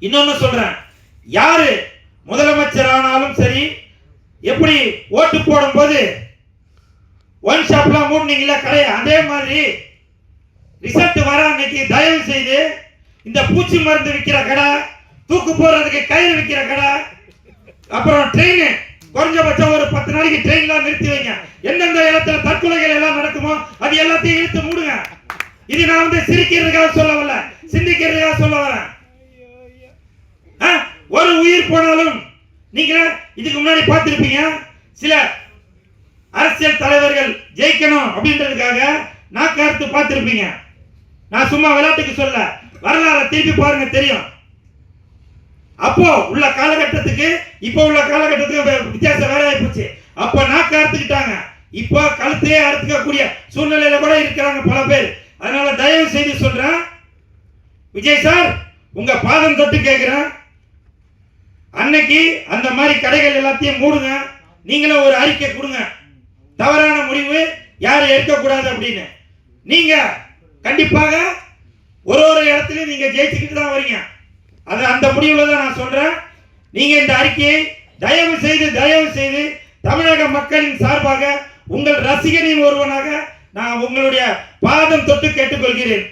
இன்னொன்னு சொல்றேன், யாரு முதலமைச்சர் ஆனாலும் சரி, எப்படி ஓட்டு போடும் போது ஒன் ஷாப்லாம் மூடுனீங்களா கடையை, அதே மாதிரி ரிசல்ட் வர அன்னைக்கு தயவு செய்து இந்த பூச்சி மருந்து விற்கிற கடை, தூக்கு போறதுக்கு கயிறு விற்கிற கடை, அப்புறம் ட்ரெயின் குறைஞ்சபட்சம் ஒரு 10 நாளைக்கு ட்ரெயின்லாம் நிறுத்தி வைங்க. எந்தெந்த இடத்துல தற்கொலைகள் எல்லாம் நடக்குமோ அது எல்லாத்தையும் இழுத்து மூடுங்க. இது நான் வந்து சிரிக்கிறதுக்காக சொல்ல வரல, சிந்திக்கிறதுக்காக சொல்ல வரேன். ஒரு உயிர் போனாலும் நீங்க இதுக்கு முன்னாடி பார்த்திருப்பீங்க, சில அரசியல் தலைவர்கள் ஜெயிக்கணும் அப்படின்றதுக்காக நாக்கறுத்து பார்த்திருப்பீங்க. நான் சும்மா விளையாட்டுக்கு சொல்ல, வரலாறு திருப்பி பாருங்க தெரியும். அப்போ உள்ள காலகட்டத்துக்கு இப்போ உள்ள காலகட்டத்துக்கு வித்தியாசம் வேற ஆயிப்போச்சு. அப்ப நாக்கு அறுத்துக்கிட்டாங்க, இப்போ கழுத்தையே அறுத்துக்கக்கூடிய சூழ்நிலையில கூட இருக்கிறாங்க பல பேர். அதனால தயவு செய்து சொல்றேன், விஜய் சார் உங்க பாதம் தொட்டு கேட்கிறேன், அன்னைக்கு அந்த மாதிரி கடைகள் எல்லாத்தையும் மூடுங்க. நீங்களும் ஒரு அறிக்கை கொடுங்க, தவறான முடிவு யாரும் எடுக்கக்கூடாது அப்படின்னு. நீங்க கண்டிப்பாக ஒரு இடத்துலயும் நீங்க ஜெயிச்சுக்கிட்டு தான் வரீங்க. அது அந்த முடிவுல தான் நான் சொல்றேன். நீங்க இந்த அறிக்கையை தயவு செய்து தமிழக மக்களின் சார்பாக உங்கள் ரசிகனின் ஒருவனாக நான் உங்களுடைய பாதம் தொட்டு கேட்டுக்கொள்கிறேன்.